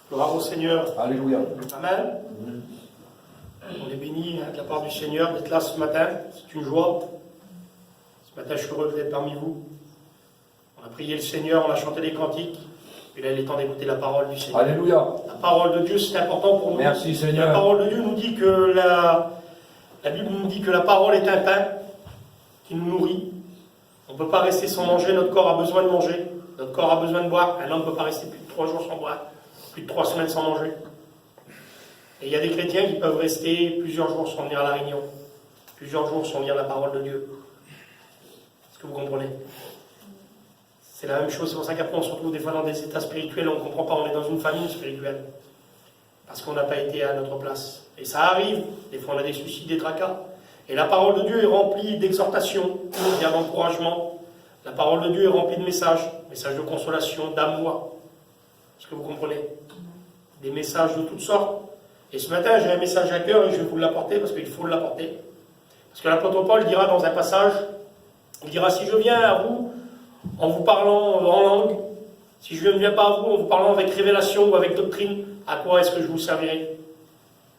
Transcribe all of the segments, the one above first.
Gloire au Seigneur. Alléluia. Amen. On est béni de la part du Seigneur d'être là ce matin. C'est une joie. Ce matin, je suis heureux d'être parmi vous. On a prié le Seigneur, on a chanté des cantiques. Et là, il est temps d'écouter la parole du Seigneur. Alléluia. La parole de Dieu, c'est important pour nous. Merci Seigneur. La parole de Dieu nous dit que la Bible nous dit que la parole est un pain qui nous nourrit. On ne peut pas rester sans manger, notre corps a besoin de manger. Notre corps a besoin de boire. Un homme ne peut pas rester plus de 3 jours sans boire, plus de 3 semaines sans manger. Et il y a des chrétiens qui peuvent rester plusieurs jours sans venir à la réunion, plusieurs jours sans lire la parole de Dieu. Est-ce que vous comprenez? C'est la même chose, c'est pour ça qu'après on se retrouve des fois dans des états spirituels, on ne comprend pas, on est dans une famille spirituelle. Parce qu'on n'a pas été à notre place. Et ça arrive, des fois on a des soucis, des tracas. Et la parole de Dieu est remplie d'exhortations, d'encouragement. La parole de Dieu est remplie de messages de consolation, d'amour. Est-ce que vous comprenez? Des messages de toutes sortes. Et ce matin, j'ai un message à cœur et je vais vous l'apporter parce qu'il faut l'apporter. Parce que l'apôtre Paul dira dans un passage, il dira, si je viens à vous en vous parlant en langue, si je ne viens pas à vous en vous parlant avec révélation ou avec doctrine, à quoi est-ce que je vous servirai?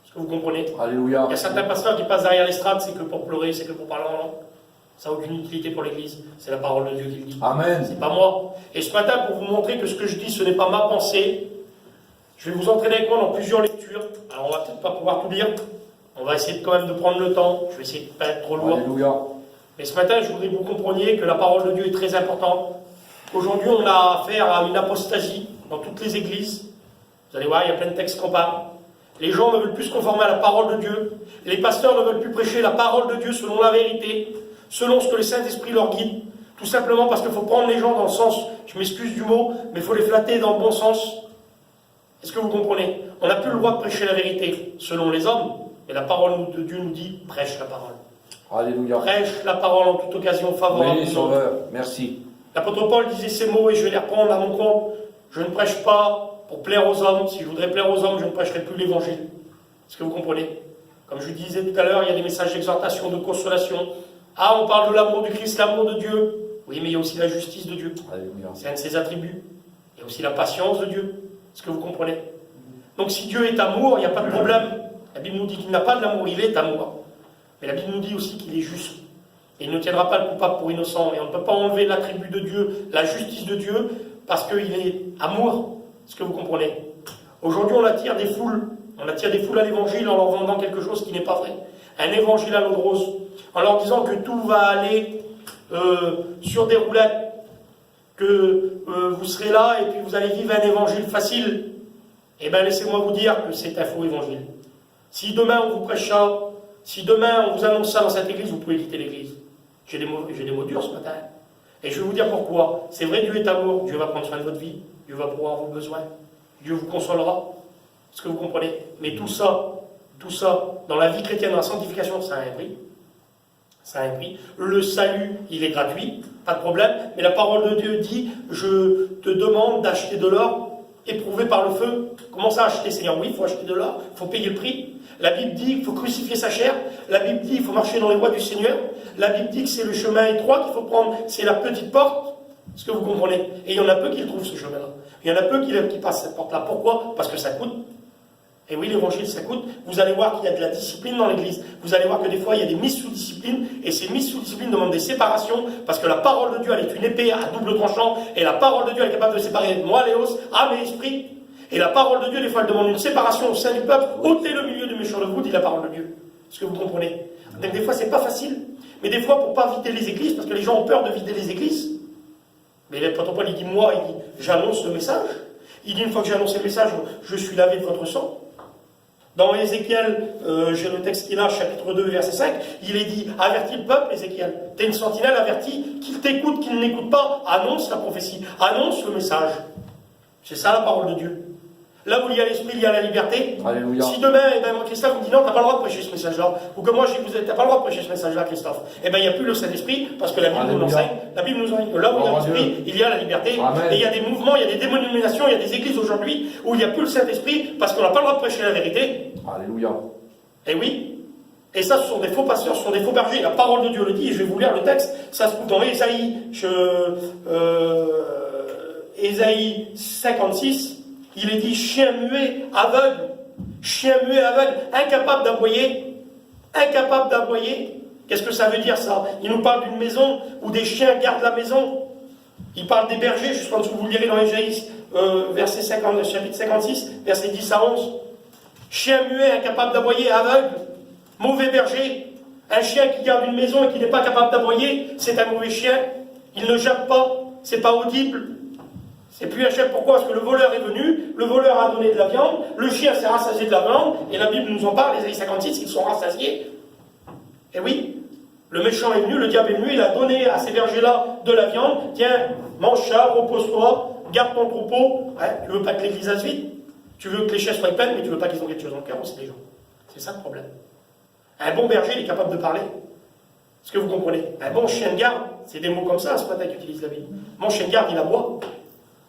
Est-ce que vous comprenez? Alléluia. Il y a certains pasteurs qui passent derrière l'estrade, c'est que pour pleurer, c'est que pour parler en langue. Ça n'a aucune utilité pour l'Église. C'est la parole de Dieu qui le dit. Amen. C'est pas moi. Et ce matin, pour vous montrer que ce que je dis, ce n'est pas ma pensée, je vais vous entraîner avec moi dans plusieurs lectures. Alors, on va peut-être pas pouvoir tout lire. On va essayer quand même de prendre le temps. Je vais essayer de ne pas être trop lourd. Alléluia. Mais ce matin, je voudrais que vous compreniez que la parole de Dieu est très importante. Aujourd'hui, on a affaire à une apostasie dans toutes les églises. Vous allez voir, il y a plein de textes qu'on parle. Les gens ne veulent plus se conformer à la parole de Dieu. Les pasteurs ne veulent plus prêcher la parole de Dieu selon la vérité, selon ce que le Saint-Esprit leur guide. Tout simplement parce qu'il faut prendre les gens dans le sens, je m'excuse du mot, mais il faut les flatter dans le bon sens. Est-ce que vous comprenez? On n'a plus le droit de prêcher la vérité selon les hommes, mais la parole de Dieu nous dit, prêche la parole. Alléluia. Prêche la parole en toute occasion favorable. Oui, Sauveur. Merci. L'apôtre Paul disait ces mots et je vais les reprendre à mon compte. Je ne prêche pas pour plaire aux hommes. Si je voudrais plaire aux hommes, je ne prêcherai plus l'évangile. Est-ce que vous comprenez? Comme je vous disais tout à l'heure, il y a des messages d'exhortation, de consolation. Ah, on parle de l'amour du Christ, l'amour de Dieu. Oui, mais il y a aussi la justice de Dieu. Alléluia. C'est un de ses attributs. Il y a aussi la patience de Dieu. Est-ce que vous comprenez? Donc si Dieu est amour, il n'y a pas de problème. La Bible nous dit qu'il n'a pas de l'amour, il est amour. Mais la Bible nous dit aussi qu'il est juste. Et il ne tiendra pas le coupable pour innocent. Et on ne peut pas enlever l'attribut de Dieu, la justice de Dieu, parce qu'il est amour. Est-ce que vous comprenez? Aujourd'hui, on attire des foules. On attire des foules à l'évangile en leur vendant quelque chose qui n'est pas vrai. Un évangile à l'eau de rose. En leur disant que tout va aller sur des roulettes. Que vous serez là et puis vous allez vivre un évangile facile. Eh bien, laissez-moi vous dire que c'est un faux évangile. Si demain on vous prêche ça, si demain on vous annonce ça dans cette église, vous pouvez quitter l'église. J'ai des mots durs ce matin. Et je vais vous dire pourquoi. C'est vrai, Dieu est amour. Dieu va prendre soin de votre vie. Dieu va pourvoir vos besoins. Dieu vous consolera. Est-ce que vous comprenez? Mais tout ça, dans la vie chrétienne, dans la sanctification, ça a un prix. Ça a un prix. Le salut, il est gratuit, pas de problème. Mais la parole de Dieu dit, je te demande d'acheter de l'or éprouvé par le feu. Comment ça acheter, Seigneur? Oui, il faut acheter de l'or, il faut payer le prix. La Bible dit qu'il faut crucifier sa chair. La Bible dit qu'il faut marcher dans les voies du Seigneur. La Bible dit que c'est le chemin étroit qu'il faut prendre, c'est la petite porte. Est-ce que vous comprenez? Et il y en a peu qui le trouvent, ce chemin-là. Il y en a peu qui passent cette porte-là. Pourquoi? Parce que ça coûte. Et oui, l'évangile, ça coûte. Vous allez voir qu'il y a de la discipline dans l'église. Vous allez voir que des fois, il y a des mises sous discipline. Et ces mises sous discipline demandent des séparations. Parce que la parole de Dieu, elle est une épée à double tranchant. Et la parole de Dieu, elle est capable de séparer moi, Léos, âme et esprit. Et la parole de Dieu, des fois, elle demande une séparation au sein du peuple. Ôtez le milieu du méchant de vous, dit la parole de Dieu. Est-ce que vous comprenez? Donc, des fois, c'est pas facile. Mais des fois, pour pas vider les églises, parce que les gens ont peur de vider les églises. Mais l'apôtre Paul, il dit, moi, il dit, j'annonce le message. Il dit, une fois que j'ai annoncé le message, je suis lavé de votre sang. Dans Ézéchiel, j'ai le texte qui est là, chapitre 2, verset 5, il est dit, avertis le peuple, Ézéchiel. T'es une sentinelle, avertis, qu'il t'écoute, qu'il n'écoute pas, annonce la prophétie, annonce le message. C'est ça la parole de Dieu. Là où il y a l'esprit, il y a la liberté. Alléluia. Si demain, Christophe me dit non, t'as pas le droit de prêcher ce message-là, ou que moi je dis t'as pas le droit de prêcher ce message-là, Christophe, eh bien il n'y a plus le Saint-Esprit, parce que la Bible nous l'enseigne. La Bible nous enseigne que là où il y a l'esprit, il y a la liberté. Amen. Et il y a des mouvements, il y a des dénominations, il y a des églises aujourd'hui où il n'y a plus le Saint-Esprit, parce qu'on n'a pas le droit de prêcher la vérité. Alléluia. Eh oui. Et ça, ce sont des faux pasteurs, ce sont des faux bergers. La parole de Dieu le dit, et je vais vous lire le texte. Ça se trouve dans Ésaïe 56. Il est dit chien muet, aveugle, incapable d'aboyer, Qu'est-ce que ça veut dire ça? Il nous parle d'une maison où des chiens gardent la maison. Il parle des bergers, jusqu'en dessous, vous le lirez dans Ésaïe, chapitre 56, versets 10 à 11. Chien muet, incapable d'aboyer, aveugle, mauvais berger. Un chien qui garde une maison et qui n'est pas capable d'aboyer, c'est un mauvais chien. Il ne jappe pas, c'est pas audible. C'est plus un chien. Pourquoi? Parce que le voleur est venu, le voleur a donné de la viande, le chien s'est rassasié de la viande, et la Bible nous en parle, Ésaïe 56, ils sont rassasiés. Et oui, le méchant est venu, le diable est venu, il a donné à ces bergers-là de la viande. Tiens, mange ça, repose-toi, garde ton troupeau. Hein, tu veux pas que l'église aille vite? Tu veux que les chaises soient pleines, mais tu veux pas qu'ils ont quelque chose dans le carreau, c'est des gens. C'est ça le problème. Un bon berger, il est capable de parler. Est-ce que vous comprenez? Un bon chien de garde, c'est des mots comme ça, ce matin qu'utilise la Bible. Mon chien de garde, il aboie.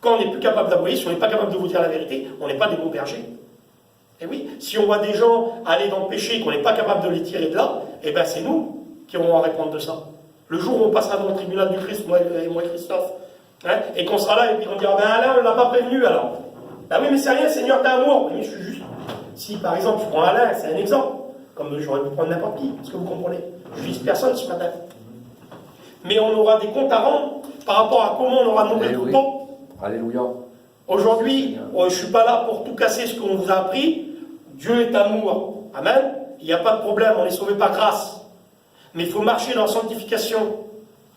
Quand on n'est plus capable d'aboyer, si on n'est pas capable de vous dire la vérité, on n'est pas des bons bergers. Et oui, si on voit des gens aller dans le péché et qu'on n'est pas capable de les tirer de là, eh bien c'est nous qui aurons à répondre de ça. Le jour où on passera devant le tribunal du Christ, moi et Christophe, hein, et qu'on sera là et puis on dira, ben Alain, on ne l'a pas prévenu alors. Ben oui, mais c'est rien, Seigneur, t'as amour. Mais je suis juste. Si par exemple, je prends Alain, c'est un exemple, comme j'aurais pu prendre n'importe qui, est-ce que vous comprenez? Je vise personne ce matin. Mais on aura des comptes à rendre par rapport à comment on aura nourri le troupeau. Alléluia. Aujourd'hui, je ne suis pas là pour tout casser ce qu'on vous a appris. Dieu est amour. Amen. Il n'y a pas de problème, on est sauvé par grâce. Mais il faut marcher dans la sanctification.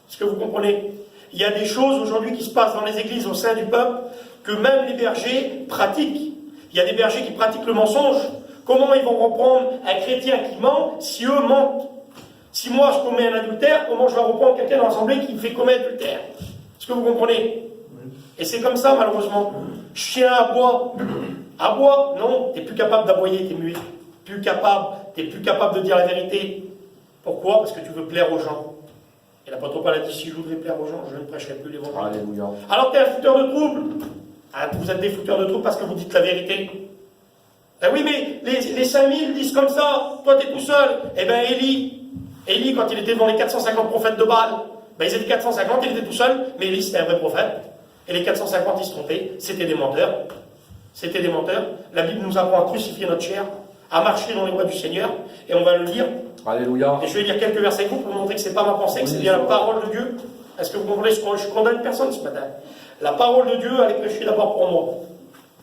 Est-ce que vous comprenez? Il y a des choses aujourd'hui qui se passent dans les églises au sein du peuple que même les bergers pratiquent. Il y a des bergers qui pratiquent le mensonge. Comment ils vont reprendre un chrétien qui ment si eux mentent? Si moi je commets un adultère, comment je vais reprendre quelqu'un dans l'assemblée qui me fait commettre adultère? Est-ce que vous comprenez? Et c'est comme ça, malheureusement. Chien aboie. Aboie, non, tu n'es plus capable d'aboyer, tu es muet. Tu n'es plus capable de dire la vérité. Pourquoi? Parce que tu veux plaire aux gens. Et l'apôtre Paul a dit, si je voudrais plaire aux gens, je ne prêcherai plus l'évangile. Alléluia. Alors tu es un fouteur de troubles. Ah, vous êtes des fouteurs de troubles parce que vous dites la vérité. Ben oui, mais les 5000 disent comme ça, toi tu es tout seul. Eh bien Élie, quand il était devant les 450 prophètes de Baal, ben ils étaient 450, il était tout seul, mais Élie c'était un vrai prophète. Et les 450, ils se trompaient, c'était des menteurs. C'était des menteurs. La Bible nous apprend à crucifier notre chair, à marcher dans les voies du Seigneur, et on va le lire. Alléluia. Et je vais lire quelques versets pour vous montrer que ce n'est pas ma pensée, que c'est bien la parole de Dieu. Est-ce que vous comprenez? Je condamne personne ce matin. La parole de Dieu, elle est prêchée d'abord pour moi.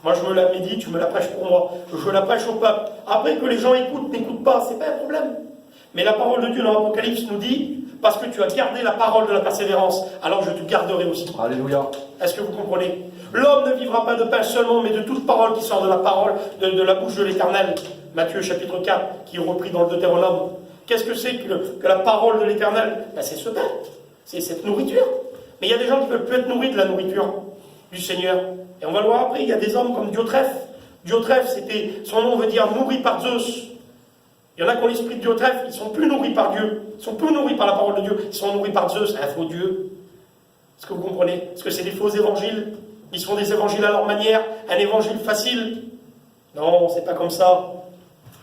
Moi, je me la médite, tu me la prêches pour moi. Je la prêche au peuple. Après que les gens écoutent, n'écoutent pas, c'est pas un problème. Mais la parole de Dieu dans l'Apocalypse nous dit, parce que tu as gardé la parole de la persévérance, alors je te garderai aussi. Alléluia. Est-ce que vous comprenez? L'homme ne vivra pas de pain seulement, mais de toute parole qui sort de la parole, de la bouche de l'Éternel. Matthieu chapitre 4, qui est repris dans le Deutéronome. Qu'est-ce que c'est que la parole de l'Éternel? Ben, c'est ce pain, c'est cette nourriture. Mais il y a des gens qui ne peuvent plus être nourris de la nourriture du Seigneur. Et on va le voir après, il y a des hommes comme Diotrephe. Diotrephe, son nom veut dire nourri par Zeus. Il y en a qui ont l'esprit de Diotrephe, ils ne sont plus nourris par Dieu. Ils ne sont plus nourris par la parole de Dieu, ils sont nourris par Zeus, un faux Dieu. Est-ce que vous comprenez? Est-ce que c'est des faux évangiles? Ils sont des évangiles à leur manière, un évangile facile? Non, c'est pas comme ça.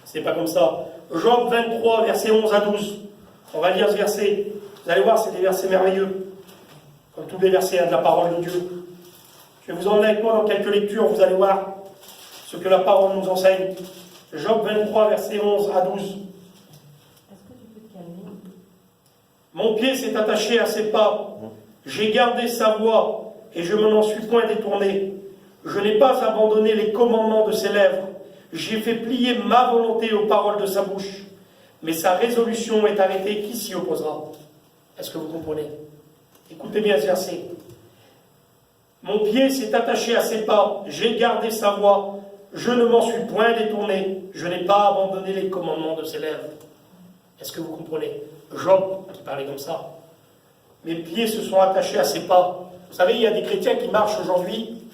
C'est pas comme ça. Job 23, versets 11 à 12. On va lire ce verset. Vous allez voir, c'est des versets merveilleux. Comme tous les versets de la parole de Dieu. Je vais vous emmener avec moi dans quelques lectures, vous allez voir ce que la parole nous enseigne. Job 23, versets 11 à 12. Est-ce que tu peux te calmer? Mon pied s'est attaché à ses pas. J'ai gardé sa voix et je ne m'en suis point détourné. Je n'ai pas abandonné les commandements de ses lèvres. J'ai fait plier ma volonté aux paroles de sa bouche. Mais sa résolution est arrêtée. Qui s'y opposera? Est-ce que vous comprenez? Écoutez bien ce verset. Mon pied s'est attaché à ses pas. J'ai gardé sa voix. Je ne m'en suis point détourné. Je n'ai pas abandonné les commandements de ses lèvres. Est-ce que vous comprenez? Job qui parlait comme ça. Mes pieds se sont attachés à ses pas. Vous savez, il y a des chrétiens qui marchent aujourd'hui,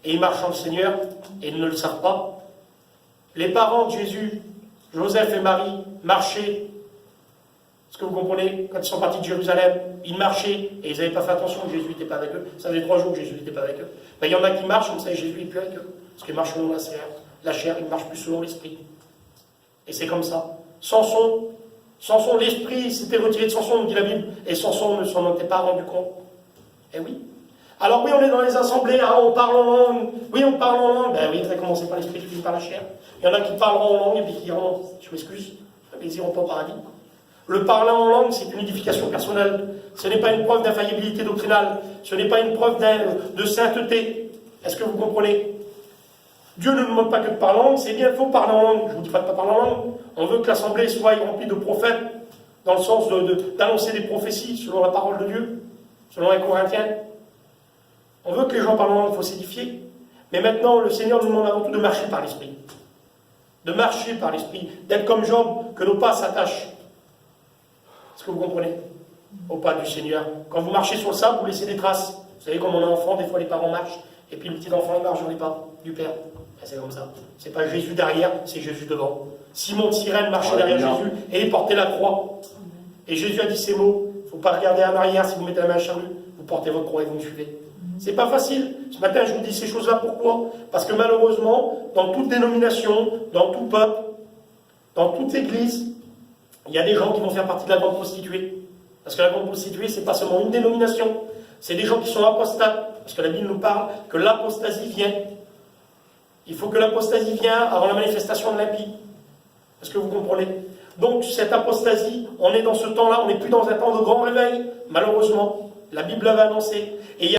et ils marchent en le Seigneur, et ils ne le savent pas. Les parents de Jésus, Joseph et Marie, marchaient. Est-ce que vous comprenez? Quand ils sont partis de Jérusalem, ils marchaient, et ils n'avaient pas fait attention que Jésus n'était pas avec eux. Ça faisait 3 jours que Jésus n'était pas avec eux. Ben, il y en a qui marchent comme ça, et Jésus n'est plus avec eux. Parce qu'ils marchent selon la chair, ils ne marchent plus selon l'esprit. Et c'est comme ça. Samson, l'esprit s'était retiré de Samson, nous dit la Bible, et Samson ne s'en était pas rendu compte. Eh oui. Alors oui, on est dans les assemblées, ah, on parle en langue. Oui, on parle en langue. Ben oui, ça commence par l'esprit, puis par la chair. Il y en a qui parleront en langue et puis qui diront, je m'excuse, mais ils iront pas au paradis. Le parler en langue, c'est une édification personnelle. Ce n'est pas une preuve d'infaillibilité doctrinale. Ce n'est pas une preuve de sainteté. Est-ce que vous comprenez? Dieu ne nous demande pas que de parler en langue, c'est bien, il faut parler en langue. Je ne vous dis pas de ne pas parler en langue. On veut que l'assemblée soit remplie de prophètes, dans le sens d'annoncer des prophéties selon la parole de Dieu, selon les Corinthiens. On veut que les gens parlent en langue, il faut s'édifier. Mais maintenant, le Seigneur nous demande avant tout de marcher par l'Esprit. De marcher par l'Esprit, d'être comme Job, que nos pas s'attachent. Est-ce que vous comprenez? Au pas du Seigneur. Quand vous marchez sur le sable, vous laissez des traces. Vous savez, comme on est enfant, des fois les parents marchent, et puis le petit enfant il marche dans les pas du Père. Ben, c'est comme ça. C'est pas Jésus derrière, c'est Jésus devant. Simon de Cyrène marchait derrière Jésus et il portait la croix. Et Jésus a dit ces mots, il ne faut pas regarder en arrière si vous mettez la main à charrue, vous portez votre croix et vous me suivez. C'est pas facile. Ce matin, je vous dis ces choses-là, pourquoi? Parce que malheureusement, dans toute dénomination, dans tout peuple, dans toute église, il y a des gens qui vont faire partie de la grande prostituée. Parce que la grande prostituée, c'est pas seulement une dénomination, c'est des gens qui sont apostates. Parce que la Bible nous parle que l'apostasie vient. Il faut que l'apostasie vienne avant la manifestation de l'impie. Est-ce que vous comprenez? Donc, cette apostasie, on est dans ce temps-là, on n'est plus dans un temps de grand réveil, malheureusement. La Bible l'avait annoncé. Et il y a